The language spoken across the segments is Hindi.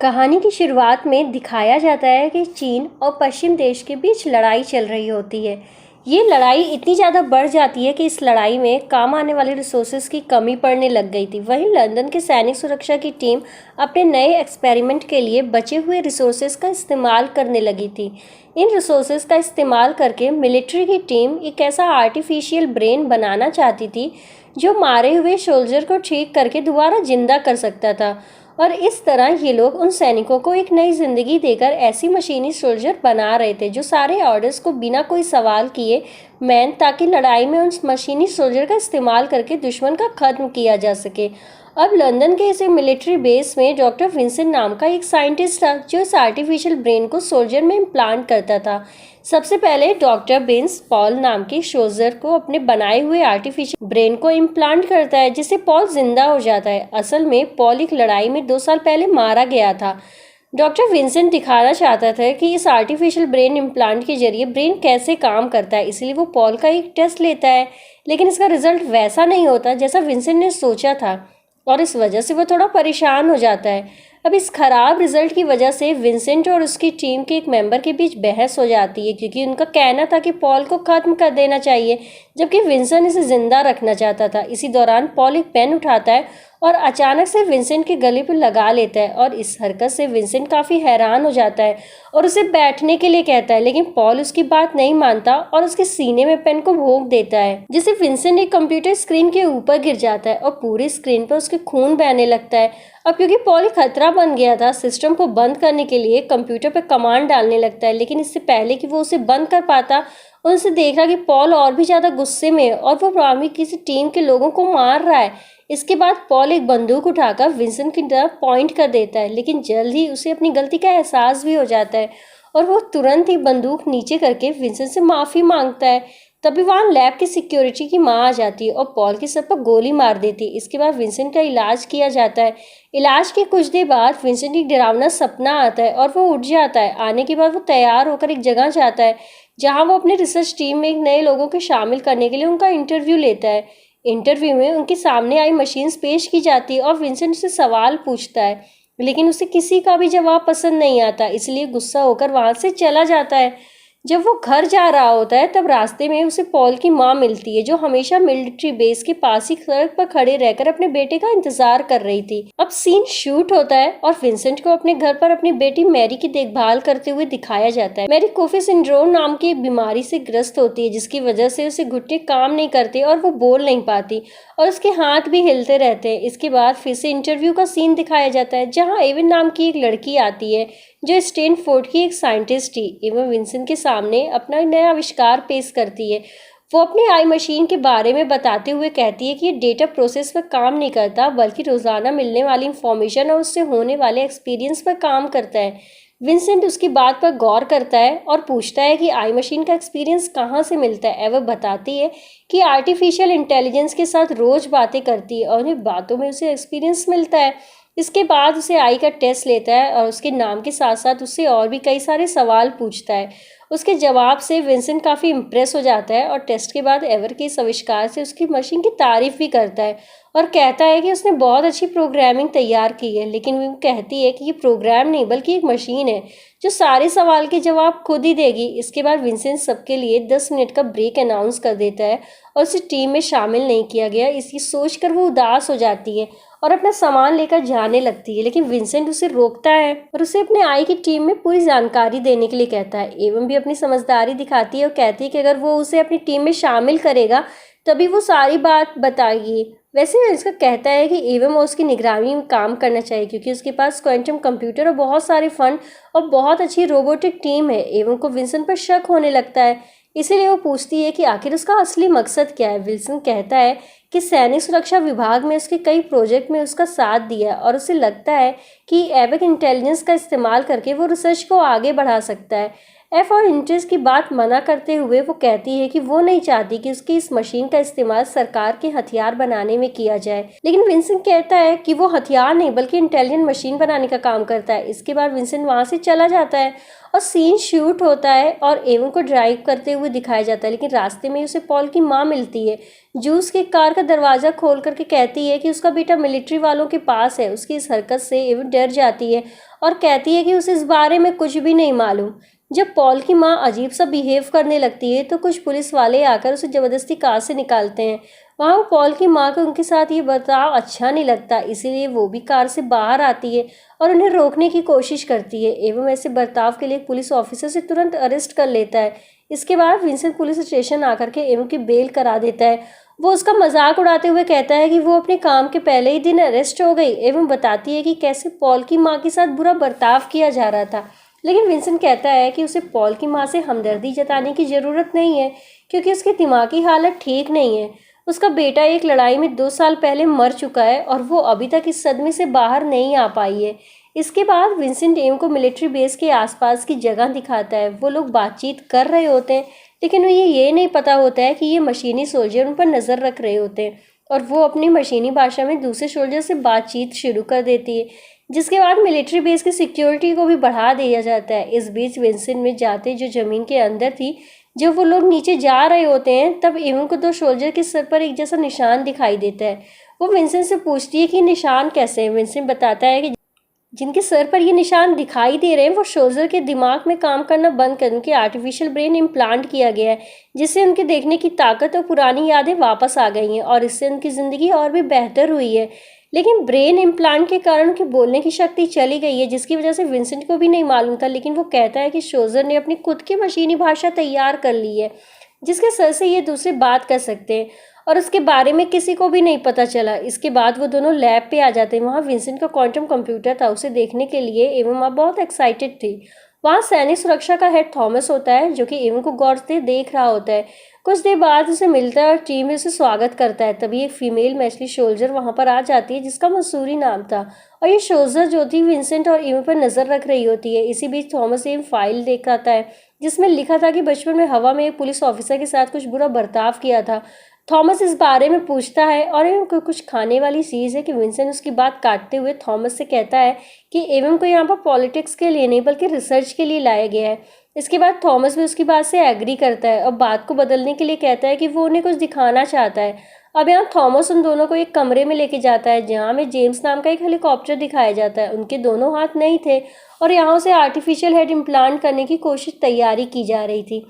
कहानी की शुरुआत में दिखाया जाता है कि चीन और पश्चिम देश के बीच लड़ाई चल रही होती है। ये लड़ाई इतनी ज़्यादा बढ़ जाती है कि इस लड़ाई में काम आने वाले रिसोर्सेज की कमी पड़ने लग गई थी। वहीं लंदन की सैनिक सुरक्षा की टीम अपने नए एक्सपेरिमेंट के लिए बचे हुए रिसोर्सेज का इस्तेमाल करने लगी थी। इन रिसोर्सेज का इस्तेमाल करके मिलिट्री की टीम एक ऐसा आर्टिफिशियल ब्रेन बनाना चाहती थी जो मारे हुए सोल्जर को ठीक करके दोबारा जिंदा कर सकता था। और इस तरह ये लोग उन सैनिकों को एक नई जिंदगी देकर ऐसी मशीनी सोल्जर बना रहे थे जो सारे ऑर्डर्स को बिना कोई सवाल किए मैन, ताकि लड़ाई में उन मशीनी सोल्जर का इस्तेमाल करके दुश्मन का खत्म किया जा सके। अब लंदन के इस मिलिट्री बेस में डॉक्टर विंसेंट नाम का एक साइंटिस्ट था जो इस आर्टिफिशियल ब्रेन को सोल्जर में इम्प्लांट करता था। सबसे पहले डॉक्टर बेंस पॉल नाम के सोल्जर को अपने बनाए हुए आर्टिफिशियल ब्रेन को इम्प्लांट करता है, जिससे पॉल जिंदा हो जाता है। असल में पॉल एक लड़ाई में 2 साल पहले मारा गया था। डॉक्टर विंसेंट दिखाना चाहता था कि इस आर्टिफिशियल ब्रेन इम्प्लांट के जरिए ब्रेन कैसे काम करता है, इसलिए वो पॉल का एक टेस्ट लेता है। लेकिन इसका रिजल्ट वैसा नहीं होता जैसा विंसेंट ने सोचा था और इस वजह से वो थोड़ा परेशान हो जाता है। अब इस खराब रिजल्ट की वजह से विंसेंट और उसकी टीम के एक मेंबर के बीच बहस हो जाती है, क्योंकि उनका कहना था कि पॉल को खत्म कर देना चाहिए, जबकि विंसेंट इसे जिंदा रखना चाहता था। इसी दौरान पॉल एक पेन उठाता है और अचानक से विंसेंट के गले पर लगा लेता है और इस हरकत से विंसेंट काफ़ी हैरान हो जाता है और उसे बैठने के लिए कहता है, लेकिन पॉल उसकी बात नहीं मानता और उसके सीने में पेन को भोंक देता है, जिससे विंसेंट एक कंप्यूटर स्क्रीन के ऊपर गिर जाता है और पूरी स्क्रीन पर उसके खून बहने लगता है। अब क्योंकि पॉल एक खतरा बन गया था, सिस्टम को बंद करने के लिए कंप्यूटर पर कमांड डालने लगता है, लेकिन इससे पहले कि वो उसे बंद कर पाता उनसे देख रहा कि पॉल और भी ज़्यादा गुस्से में है और वो आर्मी किसी टीम के लोगों को मार रहा है। इसके बाद पॉल एक बंदूक उठाकर विंसेंट की तरफ पॉइंट कर देता है, लेकिन जल्द ही उसे अपनी गलती का एहसास भी हो जाता है और वो तुरंत ही बंदूक नीचे करके विंसेंट से माफ़ी मांगता है। तभी वहाँ लैब की सिक्योरिटी की माँ आ जाती है और पॉल के सर पर गोली मार देती है। इसके बाद विंसेंट का इलाज किया जाता है। इलाज के कुछ देर बाद विंसेंट एक डरावना सपना आता है और वो उठ जाता है। आने के बाद वो तैयार होकर एक जगह जाता है जहाँ वो अपने रिसर्च टीम में एक नए लोगों को शामिल करने के लिए उनका इंटरव्यू लेता है। इंटरव्यू में उनके सामने आई मशीन्स पेश की जाती है और विंसेंट से सवाल पूछता है, लेकिन उसे किसी का भी जवाब पसंद नहीं आता, इसलिए गुस्सा होकर वहाँ से चला जाता है। जब वो घर जा रहा होता है तब रास्ते में उसे पॉल की माँ मिलती है, जो हमेशा मिलिट्री बेस के पास ही सड़क पर खड़े रहकर अपने बेटे का इंतजार कर रही थी। अब सीन शूट होता है और विंसेंट को अपने घर पर अपनी बेटी मैरी की देखभाल करते हुए दिखाया जाता है। मैरी कोफी सिंड्रोम नाम की एक बीमारी से ग्रस्त होती है, जिसकी वजह से उसे घुटने काम नहीं करते और वो बोल नहीं पाती और उसके हाथ भी हिलते रहते हैं। इसके बाद फिर से इंटरव्यू का सीन दिखाया जाता है, जहाँ एविन नाम की एक लड़की आती है जो स्टैनफोर्ड की एक साइंटिस्ट थी एवं विंसेंट के सामने अपना नया आविष्कार पेश करती है। वो अपनी आई मशीन के बारे में बताते हुए कहती है कि ये डेटा प्रोसेस पर काम नहीं करता, बल्कि रोजाना मिलने वाली इंफॉर्मेशन और उससे होने वाले एक्सपीरियंस पर काम करता है। विंसेंट उसकी बात पर गौर करता है और पूछता है कि आई मशीन का एक्सपीरियंस कहाँ से मिलता है। वह बताती है कि आर्टिफिशियल इंटेलिजेंस के साथ रोज बातें करती है और उन बातों में उसे एक्सपीरियंस मिलता है। इसके बाद उसे आई का टेस्ट लेता है और उसके नाम के साथ साथ उससे और भी कई सारे सवाल पूछता है। उसके जवाब से विंसेंट काफ़ी इम्प्रेस हो जाता है और टेस्ट के बाद एवर के इस आविष्कार से उसकी मशीन की तारीफ भी करता है और कहता है कि उसने बहुत अच्छी प्रोग्रामिंग तैयार की है। लेकिन वो कहती है कि ये प्रोग्राम नहीं बल्कि एक मशीन है जो सारे सवाल के जवाब खुद ही देगी। इसके बाद विंसेंट सबके लिए 10 मिनट का ब्रेक अनाउंस कर देता है और उसे टीम में शामिल नहीं किया गया। इसकी सोचकर वो उदास हो जाती है और अपना सामान लेकर जाने लगती है, लेकिन विंसेंट उसे रोकता है और उसे अपने आई की टीम में पूरी जानकारी देने के लिए कहता है। एवं भी अपनी समझदारी दिखाती है और कहती है कि अगर वो उसे अपनी टीम में शामिल करेगा तभी वो सारी बात बताएगी। वैसे इसका कहता है कि एवं उसकी निगरानी में काम करना चाहिए, क्योंकि उसके पास क्वांटम कंप्यूटर और बहुत सारे फंड और बहुत अच्छी रोबोटिक टीम है। एवं को विंसेंट पर शक होने लगता है, इसीलिए वो पूछती है कि आखिर उसका असली मकसद क्या है। विल्सन कहता है कि सैनिक सुरक्षा विभाग में उसके कई प्रोजेक्ट में उसका साथ दिया और उसे लगता है कि एवक इंटेलिजेंस का इस्तेमाल करके वो रिसर्च को आगे बढ़ा सकता है। एफ और इंटरेस्ट की बात मना करते हुए वो कहती है कि वो नहीं चाहती कि उसकी इस मशीन का इस्तेमाल सरकार के हथियार बनाने में किया जाए। लेकिन विंसेंट कहता है कि वो हथियार नहीं बल्कि इंटेलिजेंट मशीन बनाने का काम करता है। इसके बाद विंसेंट वहां से चला जाता है और सीन शूट होता है और एवं को ड्राइव करते हुए दिखाया जाता है। लेकिन रास्ते में उसे पॉल की माँ मिलती है, जो उसके कार का दरवाजा खोल करके कहती है कि उसका बेटा मिलिट्री वालों के पास है। उसकी इस हरकत से एवं डर जाती है और कहती है कि उसे इस बारे में कुछ भी नहीं मालूम। जब पॉल की माँ अजीब सा बिहेव करने लगती है तो कुछ पुलिस वाले आकर उसे जबरदस्ती कार से निकालते हैं। वहाँ पॉल की माँ को उनके साथ ये बर्ताव अच्छा नहीं लगता, इसीलिए वो भी कार से बाहर आती है और उन्हें रोकने की कोशिश करती है एवं ऐसे बर्ताव के लिए पुलिस ऑफिसर से तुरंत अरेस्ट कर लेता है। इसके बाद विंसेंट पुलिस स्टेशन आकर के एवं की बेल करा देता है। वो उसका मजाक उड़ाते हुए कहता है कि वो अपने काम के पहले ही दिन अरेस्ट हो गई एवं बताती है कि कैसे पॉल की माँ के साथ बुरा बर्ताव किया जा रहा था। लेकिन विंसेंट कहता है कि उसे पॉल की माँ से हमदर्दी जताने की ज़रूरत नहीं है, क्योंकि उसकी दिमागी हालत ठीक नहीं है। उसका बेटा एक लड़ाई में 2 साल पहले मर चुका है और वो अभी तक इस सदमे से बाहर नहीं आ पाई है। इसके बाद विंसेंट एम को मिलिट्री बेस के आसपास की जगह दिखाता है। वो लोग बातचीत कर रहे होते हैं, लेकिन उन्हें ये नहीं पता होता है कि ये मशीनी सोल्जर उन पर नज़र रख रहे होते हैं और वो अपनी मशीनी भाषा में दूसरे सोल्जर से बातचीत शुरू कर देती है, जिसके बाद मिलिट्री बेस की सिक्योरिटी को भी बढ़ा दिया जाता है। इस बीच विंसेंट में जाते जो ज़मीन के अंदर थी, जब वो लोग नीचे जा रहे होते हैं, तब एवं को 2 सोल्जर के सर पर एक जैसा निशान दिखाई देता है। वो विंसेंट से पूछती है कि निशान कैसे हैं। विंसेंट बताता है कि जिनके सर पर ये निशान दिखाई दे रहे हैं वो सोल्जर के दिमाग में काम करना बंद कर उनके आर्टिफिशियल ब्रेन इम्प्लांट किया गया है, जिससे उनके देखने की ताकत और पुरानी यादें वापस आ गई हैं और इससे उनकी ज़िंदगी और भी बेहतर हुई है। लेकिन ब्रेन इम्प्लांट के कारण उनकी बोलने की शक्ति चली गई है, जिसकी वजह से विंसेंट को भी नहीं मालूम था। लेकिन वो कहता है कि सोल्जर ने अपनी खुद की मशीनी भाषा तैयार कर ली है, जिसके सर से ये दूसरे बात कर सकते हैं और उसके बारे में किसी को भी नहीं पता चला। इसके बाद वो दोनों लैब पे आ जाते हैं। वहाँ विंसेंट का क्वांटम कंप्यूटर था, उसे देखने के लिए एवं माँ बहुत एक्साइटेड थी। वहाँ सैनिक सुरक्षा का हेड थॉमस होता है, जो कि एवं को गौर से देख रहा होता है। कुछ देर बाद उसे मिलता है और टीम में उसे स्वागत करता है। तभी एक फीमेल मैचली सोल्जर वहाँ पर आ जाती है, जिसका मसूरी नाम था, और ये सोल्जर जो थी विंसेंट और एवं पर नजर रख रही होती है। इसी बीच थॉमस एवं फाइल देख आता है, जिसमें लिखा था कि बचपन में हवा में एक पुलिस ऑफिसर के साथ कुछ बुरा बर्ताव किया था। थॉमस इस बारे में पूछता है और एवं को कुछ खाने वाली चीज़ है कि विंसेंट उसकी बात काटते हुए थॉमस से कहता है कि एवं को यहाँ पर पॉलिटिक्स के लिए नहीं बल्कि रिसर्च के लिए लाया गया है। इसके बाद थॉमस भी उसकी बात से एग्री करता है और बात को बदलने के लिए कहता है कि वो उन्हें कुछ दिखाना चाहता है। अब यहाँ थॉमस उन दोनों को एक कमरे में लेके जाता है, जहाँ हमें जेम्स नाम का एक हेलीकॉप्टर दिखाया जाता है। उनके दोनों हाथ नहीं थे और यहाँ उसे आर्टिफिशियल हेड इम्प्लांट करने की तैयारी की जा रही थी।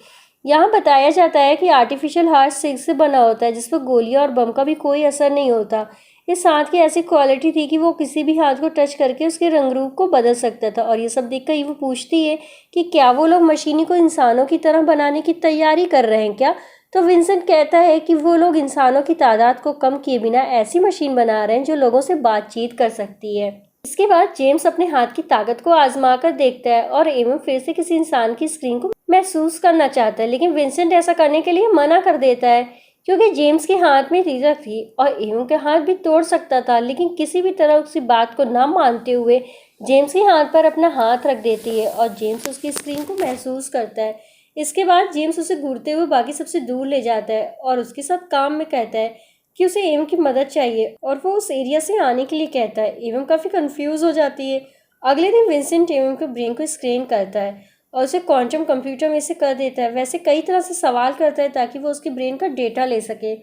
यहाँ बताया जाता है कि आर्टिफिशियल हार्ट सिल्क से बना होता है, जिस पर गोलियां और बम का भी कोई असर नहीं होता। इस हाथ की ऐसी क्वालिटी थी कि वो किसी भी हाथ को टच करके उसके रंग रूप को बदल सकता था। और ये सब देखकर वो पूछती है कि क्या वो लोग मशीनी को इंसानों की तरह बनाने की तैयारी कर रहे हैं क्या। तो विंसेंट कहता है कि वो लोग इंसानों की तादाद को कम किए बिना ऐसी मशीन बना रहे हैं जो लोगों से बातचीत कर सकती है। इसके बाद जेम्स अपने हाथ की ताकत को आजमा कर देखता है और एवं फिर से किसी इंसान की स्क्रीन को महसूस करना चाहता है, लेकिन विंसेंट ऐसा करने के लिए मना कर देता है, क्योंकि जेम्स के हाथ में तीरक थी और एवं के हाथ भी तोड़ सकता था। लेकिन किसी भी तरह उसकी बात को ना मानते हुए जेम्स के हाथ पर अपना हाथ रख देती है और जेम्स उसकी स्क्रीन को महसूस करता है। इसके बाद जेम्स उसे घूरते हुए बाकी सबसे दूर ले जाता है और उसके साथ काम में कहता है कि उसे एवं की मदद चाहिए और वो उस एरिया से आने के लिए कहता है। एवं काफ़ी कंफ्यूज हो जाती है। अगले दिन विंसेंट एवं के ब्रेन को स्क्रीन करता है और उसे क्वांटम कंप्यूटर में से कर देता है। वैसे कई तरह से सवाल करता है ताकि वो उसके ब्रेन का डेटा ले सके।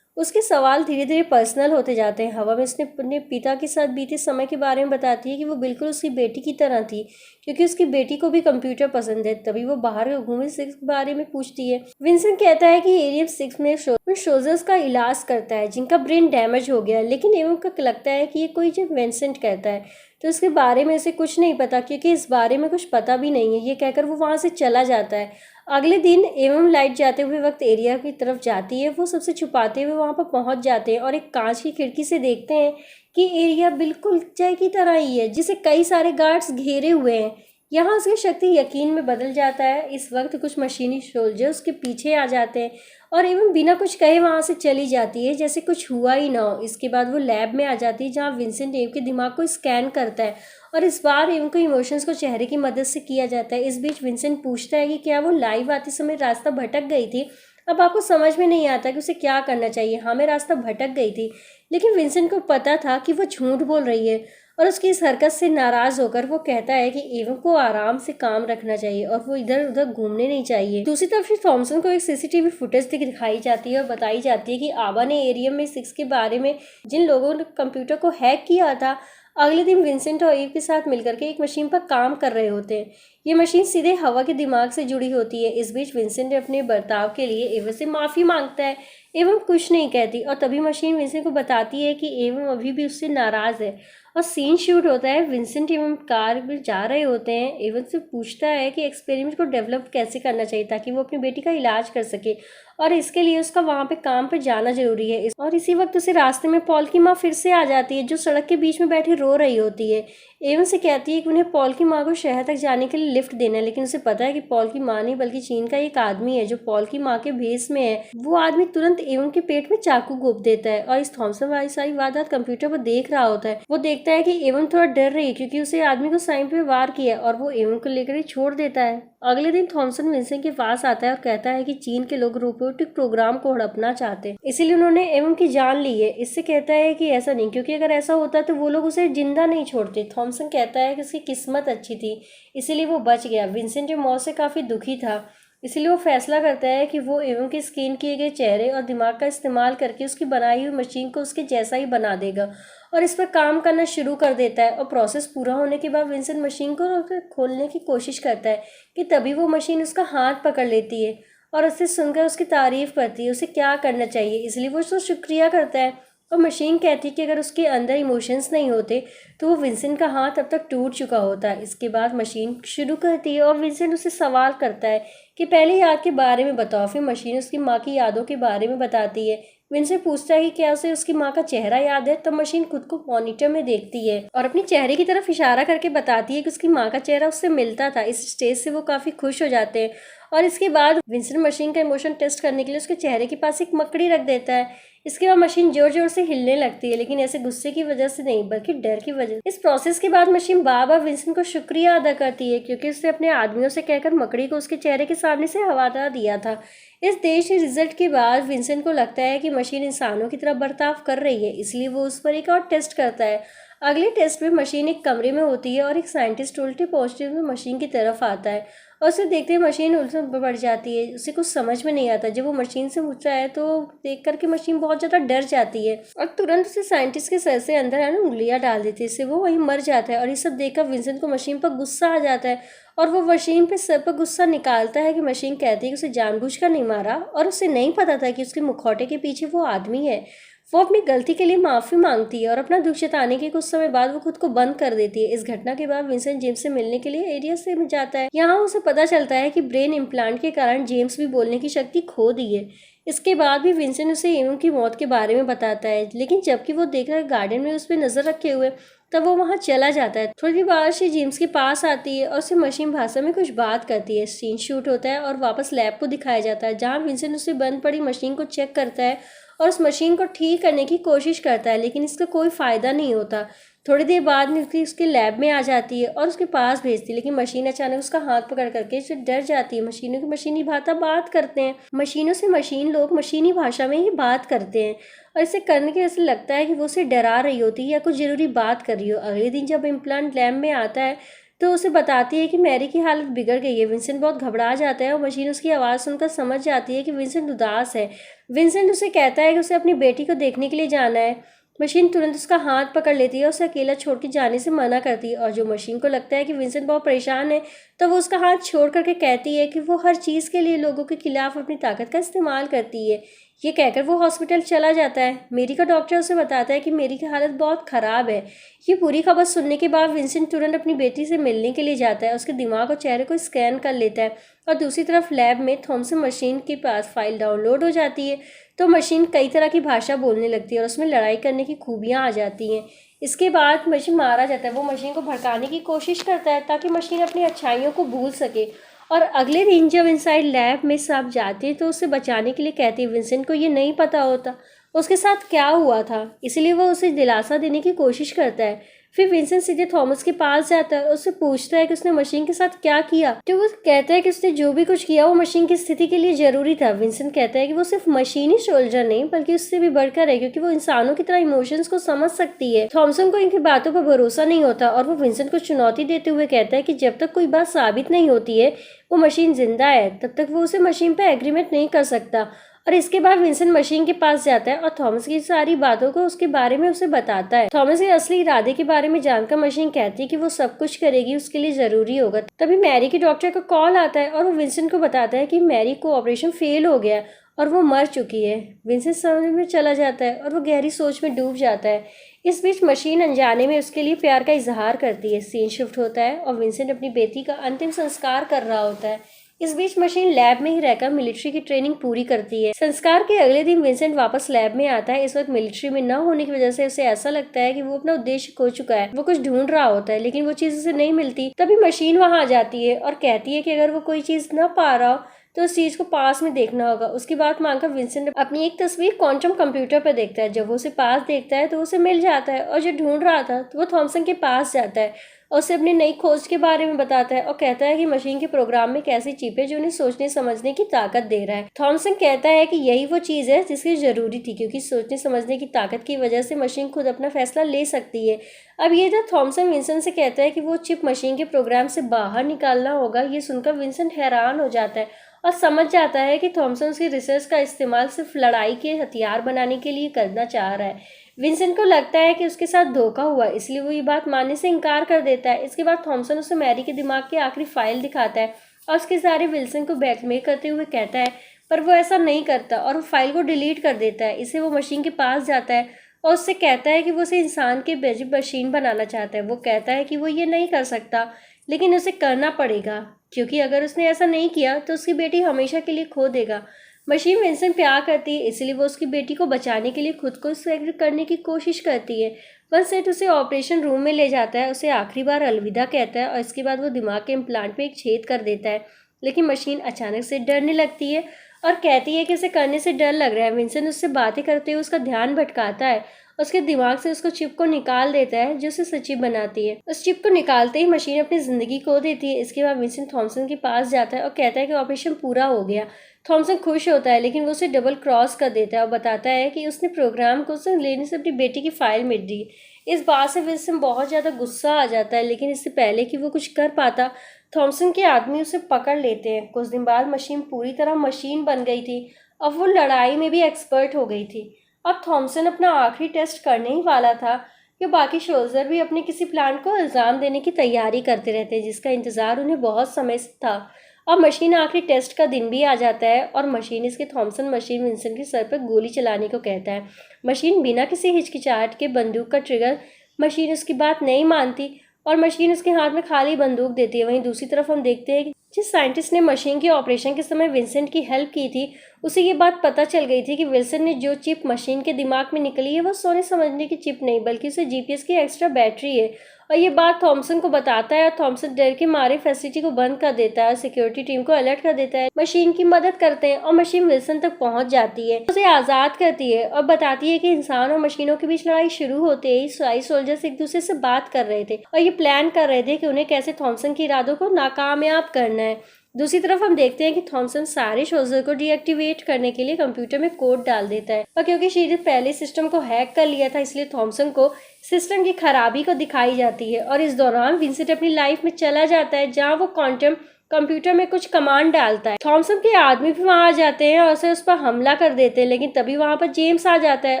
उसके सवाल धीरे धीरे पर्सनल होते जाते हैं। हवा में उसने अपने पिता के साथ बीते समय के बारे में बताती है कि वो बिल्कुल उसकी बेटी की तरह थी, क्योंकि उसकी बेटी को भी कंप्यूटर पसंद है। तभी वो बाहर घूमे 6 के बारे में पूछती है। विंसेंट कहता है कि एरियम 6 में सोल्जर्स का इलाज करता है जिनका ब्रेन डैमेज हो गया, लेकिन एवं को लगता है कि ये कोई जब विंसेंट कहता है तो उसके बारे में उसे कुछ नहीं पता, क्योंकि इस बारे में कुछ पता भी नहीं है। ये कहकर वो वहाँ से चला जाता है। अगले दिन एवं लाइट जाते हुए वक्त एरिया की तरफ जाती है। वो सबसे छुपाते हुए वहाँ पर पहुँच जाते हैं और एक कांच की खिड़की से देखते हैं कि एरिया बिल्कुल जय की तरह ही है, जिसे कई सारे गार्ड्स घेरे हुए हैं। यहाँ उसकी शक्ति यकीन में बदल जाता है। इस वक्त कुछ मशीनी सोल्जर उसके पीछे आ जाते हैं और एवं बिना कुछ कहे वहाँ से चली जाती है, जैसे कुछ हुआ ही ना हो। इसके बाद वो लैब में आ जाती है जहाँ विंसेंट एव के दिमाग को स्कैन करता है और इस बार एव को इमोशंस को चेहरे की मदद से किया जाता है। इस बीच विंसेंट पूछता है कि क्या वो लाइव आते समय रास्ता भटक गई थी। अब आपको समझ में नहीं आता कि उसे क्या करना चाहिए। हाँ, मैं रास्ता भटक गई थी, लेकिन विंसेंट को पता था कि वो झूठ बोल रही है और उसकी इस हरकत से नाराज होकर वो कहता है कि एवं को आराम से काम रखना चाहिए और वो इधर उधर घूमने नहीं चाहिए। दूसरी तरफ से थॉमसन को एक सीसीटीवी फुटेज दिखाई जाती है और बताई जाती है कि आबा ने एरियम में 6 के बारे में जिन लोगों ने कंप्यूटर को हैक किया था, अगले दिन विंसेंट और एव के साथ मिलकर के एक मशीन पर काम कर रहे होते हैं। ये मशीन सीधे हवा के दिमाग से जुड़ी होती है। इस बीच विंसेंट अपने बर्ताव के लिए एव से माफ़ी मांगता है। एवं कुछ नहीं कहती और तभी मशीन विंसेंट को बताती है कि एवं अभी भी उससे नाराज़ है और सीन शूट होता है। विंसेंट एवं कार में जा रहे होते हैं। एवं से पूछता है कि एक्सपेरिमेंट को डेवलप कैसे करना चाहिए ताकि वो अपनी बेटी का इलाज कर सके और इसके लिए उसका वहाँ पे काम पे जाना जरूरी है। और इसी वक्त उसे रास्ते में पॉल की माँ फिर से आ जाती है जो सड़क के बीच में बैठी रो रही होती है। एवं से कहती है कि उन्हें पॉल की माँ को शहर तक जाने के लिए लिफ्ट देना है, लेकिन उसे पता है कि पॉल की माँ नहीं बल्कि चीन का एक आदमी है जो पॉल की माँ के भेस में है। वो आदमी तुरंत एवं के पेट में चाकू घोंप देता है और इस थॉमसन वाली सारी वारदात कंप्यूटर पर देख रहा होता है। वो देखता है कि एवं थोड़ा डर रही है क्योंकि उसे आदमी को साइन पे वार किया और वो एवं को लेकर ही छोड़ देता है। अगले दिन थॉमसन विंसेंट के पास आता है और कहता है कि चीन के लोग रोबोटिक प्रोग्राम को हड़पना चाहते हैं, इसीलिए उन्होंने एवं की जान ली है। इससे कहता है कि ऐसा नहीं, क्योंकि अगर ऐसा होता तो वो लोग उसे जिंदा नहीं छोड़ते। थॉमसन कहता है कि उसकी किस्मत अच्छी थी इसीलिए वो बच गया। विंसेंट मौत से काफ़ी दुखी था, इसलिए वो फैसला करता है कि वो एवं के स्कैन किए गए चेहरे और दिमाग का इस्तेमाल करके उसकी बनाई हुई मशीन को उसके जैसा ही बना देगा और इस पर काम करना शुरू कर देता है। और प्रोसेस पूरा होने के बाद विंसेंट मशीन को खोलने की कोशिश करता है कि तभी वो मशीन उसका हाथ पकड़ लेती है और उससे सुनकर उसकी तारीफ करती है, उसे क्या करना चाहिए। इसलिए वो उसको शुक्रिया करता है और मशीन कहती है कि अगर उसके अंदर इमोशंस नहीं होते तो वो विंसेंट का हाथ अब तक टूट चुका होता है। इसके बाद मशीन शुरू करती है और विंसेंट उससे सवाल करता है कि पहले याद के बारे में बताओ। फिर मशीन उसकी माँ की यादों के बारे में बताती है। विंसेंट पूछता है कि क्या उसे उसकी माँ का चेहरा याद है, तब मशीन खुद को मॉनिटर में देखती है और अपने चेहरे की तरफ इशारा करके बताती है कि उसकी माँ का चेहरा उससे मिलता था। इस स्टेज से वो काफ़ी खुश हो जाते हैं और इसके बाद विंसेंट मशीन का इमोशन टेस्ट करने के लिए उसके चेहरे के पास एक मकड़ी रख देता है। इसके बाद मशीन जोर जोर से हिलने लगती है, लेकिन ऐसे गुस्से की वजह से नहीं बल्कि डर की वजह से। इस प्रोसेस के बाद मशीन बार बार विंसेंट को शुक्रिया अदा करती है क्योंकि उसने अपने आदमियों से कहकर मकड़ी को उसके चेहरे के सामने से हवादार दिया था। इस देश के रिजल्ट के बाद विंसेंट को लगता है कि मशीन इंसानों की तरह बर्ताव कर रही है, इसलिए वो उस पर एक और टेस्ट करता है। अगले टेस्ट में मशीन एक कमरे में होती है और एक साइंटिस्ट उल्टे पहुंचते हुए मशीन की तरफ आता है और उसे देखते ही मशीन उल्टे बढ़ जाती है। उसे कुछ समझ में नहीं आता। जब वो मशीन से पूछता है तो देख करके मशीन बहुत ज़्यादा डर जाती है और तुरंत उसे साइंटिस्ट के सर से अंदर आने उंगलियां डाल देती है। इससे वो वहीं मर जाता है और ये सब देखकर विंसेंट को मशीन पर गुस्सा आ जाता है और वो मशीन पे सर पर गुस्सा निकालता है कि मशीन कहती है कि उसे जानबूझकर नहीं मारा और उसे नहीं पता था कि उसके मुखौटे के पीछे वो आदमी है। वो अपनी गलती के लिए माफ़ी मांगती है और अपना दुख जताने के कुछ समय बाद वो खुद को बंद कर देती है। इस घटना के बाद विंसेंट जेम्स से मिलने के लिए एरिया से जाता है। यहाँ उसे पता चलता है कि ब्रेन इम्प्लांट के कारण जेम्स भी बोलने की शक्ति खो दी है। इसके बाद भी विंसेंट उसे एवं की मौत के बारे में बताता है, लेकिन जबकि वो देख रहा गार्डन में उस पर नजर रखे हुए तब वो वहाँ चला जाता है। थोड़ी देर बाद से जेम्स के पास आती है और उसे मशीन भाषा में कुछ बात करती है। सीन शूट होता है और वापस लैब को दिखाया जाता है जहाँ विंसेंट उसे बंद पड़ी मशीन को चेक करता है और उस मशीन को ठीक करने की कोशिश करता है, लेकिन इसका कोई फ़ायदा नहीं होता। थोड़ी देर बाद में उसके लैब में आ जाती है और उसके पास भेजती है, लेकिन मशीन अचानक उसका हाथ पकड़ करके जो डर जाती है। मशीनों की मशीनी भाषा बात करते हैं, मशीनों से मशीन लोग मशीनी भाषा में ही बात करते हैं और इसे करने के ऐसे लगता है कि वो उसे डरा रही होती है या कुछ ज़रूरी बात कर रही हो। अगले दिन जब इम्प्लांट लैब में आता है तो उसे बताती है कि मैरी की हालत बिगड़ गई है। विंसेंट बहुत घबरा जाता है और मशीन उसकी आवाज़ सुनकर समझ जाती है कि विंसेंट उदास है। विंसेंट उसे कहता है कि उसे अपनी बेटी को देखने के लिए जाना है। मशीन तुरंत उसका हाथ पकड़ लेती है और उसे अकेला छोड़ के जाने से मना करती है और जो मशीन को लगता है कि विंसेंट बहुत परेशान है तो वो उसका हाथ छोड़ करके कहती है कि वो हर चीज़ के लिए लोगों के खिलाफ अपनी ताकत का इस्तेमाल करती है। ये कहकर वो हॉस्पिटल चला जाता है। मेरी का डॉक्टर उसे बताता है कि मेरी की हालत बहुत ख़राब है। ये पूरी खबर सुनने के बाद विंसेंट तुरंत अपनी बेटी से मिलने के लिए जाता है, उसके दिमाग और चेहरे को स्कैन कर लेता है और दूसरी तरफ लैब में थॉमसन मशीन के पास फाइल डाउनलोड हो जाती है तो मशीन कई तरह की भाषा बोलने लगती है और उसमें लड़ाई करने की खूबियाँ आ जाती हैं। इसके बाद मशीन मारा जाता है। वो मशीन को भड़काने की कोशिश करता है ताकि मशीन अपनी अच्छाइयों को भूल सके और अगले दिन जब इनसाइड लैब में सांप जाती है तो उसे बचाने के लिए कहती है। विंसेंट को ये नहीं पता होता उसके साथ क्या हुआ था, इसलिए वो उसे दिलासा देने की कोशिश करता है। फिर विंसेंट सीधे थॉमस के पास जाता है और उससे पूछता है कि उसने मशीन के साथ क्या किया। तो वो कहता है कि उसने जो भी कुछ किया वो मशीन की स्थिति के लिए जरूरी था। विंसेंट कहता है कि वो सिर्फ मशीनी सोल्जर नहीं बल्कि उससे भी बढ़कर है, क्योंकि वो इंसानों की तरह इमोशंस को समझ सकती है। थॉमसन को इनकी बातों पर भरोसा नहीं होता और वो विंसेंट को चुनौती देते हुए कहता है कि जब तक कोई बात साबित नहीं होती है वो मशीन जिंदा है, तब तक वो उसे मशीन पर एग्रीमेंट नहीं कर सकता। और इसके बाद विंसेंट मशीन के पास जाता है और थॉमस की सारी बातों को उसके बारे में उसे बताता है। थॉमस के असली इरादे के बारे में जानकर मशीन कहती है कि वो सब कुछ करेगी, उसके लिए जरूरी होगा। तभी मैरी के डॉक्टर का कॉल आता है और वो विंसेंट को बताता है कि मैरी को ऑपरेशन फेल हो गया और वो मर चुकी है। विंसेंट समझ में चला जाता है और वो गहरी सोच में डूब जाता है। इस बीच मशीन अनजाने में उसके लिए प्यार का इजहार करती है। सीन शिफ्ट होता है और विंसेंट अपनी बेटी का अंतिम संस्कार कर रहा होता है। इस बीच मशीन लैब में ही रहकर मिलिट्री की ट्रेनिंग पूरी करती है। संस्कार के अगले दिन विंसेंट वापस लैब में आता है। इस वक्त मिलिट्री में न होने की वजह से उसे ऐसा लगता है कि वो अपना उद्देश्य खो चुका है। वो कुछ ढूंढ रहा होता है लेकिन वो चीज उसे नहीं मिलती। तभी मशीन वहां आ जाती है और कहती है कि अगर वो कोई चीज न पा रहा हो तो उस चीज को पास में देखना होगा। उसकी बात मानकर विंसेंट अपनी एक तस्वीर क्वांटम कंप्यूटर पर देखता है। जब वो उसे पास देखता है तो उसे मिल जाता है और जो ढूंढ रहा था तो वो थॉमसन के पास जाता है और उसे अपनी नई खोज के बारे में बताता है और कहता है कि मशीन के प्रोग्राम में एक ऐसी चिप है जो उन्हें सोचने समझने की ताकत दे रहा है। थॉमसन कहता है कि यही वो चीज है जिसकी जरूरी थी, क्योंकि सोचने समझने की ताकत की वजह से मशीन खुद अपना फैसला ले सकती है। अब ये जब थॉमसन विंसेंट से कहता है कि वो चिप मशीन के प्रोग्राम से बाहर निकालना होगा, ये सुनकर विंसेंट हैरान हो जाता है और समझ जाता है कि थॉमसन उसकी रिसर्च का इस्तेमाल सिर्फ लड़ाई के हथियार बनाने के लिए करना चाह रहा है। विंसेंट को लगता है कि उसके साथ धोखा हुआ, इसलिए वो ये बात मानने से इनकार कर देता है। इसके बाद थॉमसन उसे मैरी के दिमाग की आखिरी फाइल दिखाता है और उसके सारे विल्सन को ब्लैकमेल करते हुए कहता है, पर वो ऐसा नहीं करता और वो फाइल को डिलीट कर देता है। इसे वो मशीन के पास जाता है और उससे कहता है कि वो उसे इंसान के बेजिक मशीन बनाना चाहता है। वो कहता है कि वो ये नहीं कर सकता लेकिन उसे करना पड़ेगा, क्योंकि अगर उसने ऐसा नहीं किया तो उसकी बेटी हमेशा के लिए खो देगा। मशीन विंसेंट प्यार करती है, इसलिए वो उसकी बेटी को बचाने के लिए खुद को सैक्रिफाइस करने की कोशिश करती है। विंसेंट उसे ऑपरेशन रूम में ले जाता है, उसे आखिरी बार अलविदा कहता है और इसके बाद वो दिमाग के इम्प्लांट में एक छेद कर देता है। लेकिन मशीन अचानक से डरने लगती है और कहती है कि उसे करने से डर लग रहा है। विंसेंट उससे बातें करते हुए उसका ध्यान भटकाता है, उसके दिमाग से उसको चिप को निकाल देता है जो उसे सचिव बनाती है। उस चिप को निकालते ही मशीन अपनी जिंदगी खो देती है। इसके बाद विंसेंट थॉमसन के पास जाता है और कहता है कि ऑपरेशन पूरा हो गया। थॉमसन खुश होता है लेकिन वो उसे डबल क्रॉस कर देता है और बताता है कि उसने प्रोग्राम को उसे लेने से अपनी बेटी की फाइल मिट दी। इस बात से विंसेंट बहुत ज़्यादा गुस्सा आ जाता है, लेकिन इससे पहले कि वो कुछ कर पाता थॉमसन के आदमी उसे पकड़ लेते हैं। कुछ दिन बाद मशीन पूरी तरह मशीन बन गई थी। अब वो लड़ाई में भी एक्सपर्ट हो गई थी। अब थॉमसन अपना आखिरी टेस्ट करने ही वाला था कि बाकी सोल्जर भी अपने किसी प्लान को इल्ज़ाम देने की तैयारी करते रहते हैं, जिसका इंतज़ार उन्हें बहुत समय से था। अब मशीन आखिरी टेस्ट का दिन भी आ जाता है और मशीन इसके थॉमसन मशीन विंसेंट के सर पर गोली चलाने को कहता है। मशीन बिना किसी हिचकिचाहट के बंदूक का ट्रिगर मशीन उसकी बात नहीं मानती और मशीन उसके हाथ में खाली बंदूक देती है। वहीं दूसरी तरफ हम देखते हैं कि जिस साइंटिस्ट ने मशीन के ऑपरेशन के समय विंसेंट की हेल्प की थी उसे ये बात पता चल गई थी कि विल्सन ने जो चिप मशीन के दिमाग में निकली है वो सोने समझने की चिप नहीं बल्कि उसे जीपीएस की एक्स्ट्रा बैटरी है। और ये बात थॉमसन को बताता है और थॉमसन डर के मारे फैसिलिटी को बंद कर देता है और सिक्योरिटी टीम को अलर्ट कर देता है। मशीन की मदद करते हैं और मशीन विल्सन तक पहुंच जाती है, उसे आज़ाद करती है और बताती है कि इंसान और मशीनों के बीच लड़ाई शुरू होते ही सारी सोल्जर्स एक दूसरे से बात कर रहे थे और ये प्लान कर रहे थे कि उन्हें कैसे थॉमसन के इरादों को नाकामयाब करना है। दूसरी तरफ हम देखते हैं कि थॉमसन सारे सोल्जर को डीएक्टिवेट करने के लिए कंप्यूटर में कोड डाल देता है और क्योंकि शीरी पहले सिस्टम को हैक कर लिया था इसलिए थॉमसन को सिस्टम की खराबी को दिखाई जाती है। और इस दौरान विंसेंट अपनी लाइफ में चला जाता है जहाँ वो क्वांटम कंप्यूटर में कुछ कमांड डालता है। थॉमसन के आदमी भी वहां आ जाते हैं और उसे उस पर हमला कर देते हैं, लेकिन तभी वहां पर जेम्स आ जाता है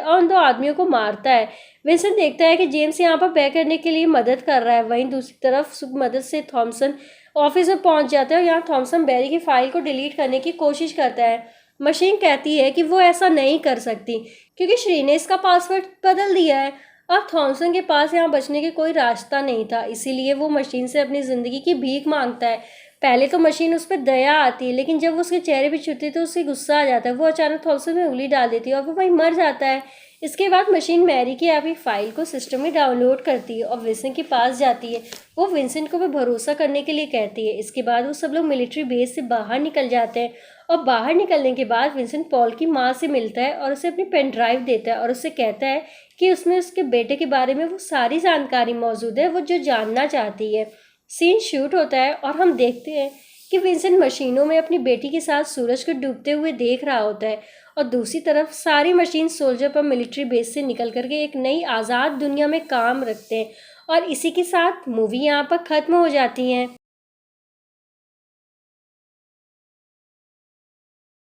और उन दो आदमियों को मारता है। विंसेंट देखता है कि जेम्स यहाँ पर बैक करने के लिए मदद कर रहा है। वहीं दूसरी तरफ मदद से थॉमसन ऑफिस में पहुंच जाता है और यहाँ थॉमसन बैरी की फाइल को डिलीट करने की कोशिश करता है। मशीन कहती है कि वो ऐसा नहीं कर सकती क्योंकि श्री ने इसका पासवर्ड बदल दिया है। अब थॉमसन के पास यहाँ बचने के कोई रास्ता नहीं था, इसीलिए वो मशीन से अपनी ज़िंदगी की भीख मांगता है। पहले तो मशीन उस पर दया आती है, लेकिन जब वो उसके चेहरे पे छूती है तो उसे गुस्सा आ जाता है। वो अचानक थॉमसन में उंगली डाल देती है और वो वहीं मर जाता है। इसके बाद मशीन मैरी की आपकी फ़ाइल को सिस्टम में डाउनलोड करती है और विंसेंट के पास जाती है। वो विंसेंट को भी भरोसा करने के लिए कहती है। इसके बाद वो सब लोग मिलिट्री बेस से बाहर निकल जाते हैं और बाहर निकलने के बाद विंसेंट पॉल की माँ से मिलता है और उसे अपनी पेन ड्राइव देता है और उससे कहता है कि उसमें उसके बेटे के बारे में वो सारी जानकारी मौजूद है, वो जो जानना चाहती है। सीन शूट होता है और हम देखते हैं कि विंसेंट मशीनों में अपनी बेटी के साथ सूरज को डूबते हुए देख रहा होता है और दूसरी तरफ सारी मशीन सोल्जर पर मिलिट्री बेस से निकल करके एक नई आज़ाद दुनिया में काम रखते हैं। और इसी के साथ मूवी यहाँ पर ख़त्म हो जाती है।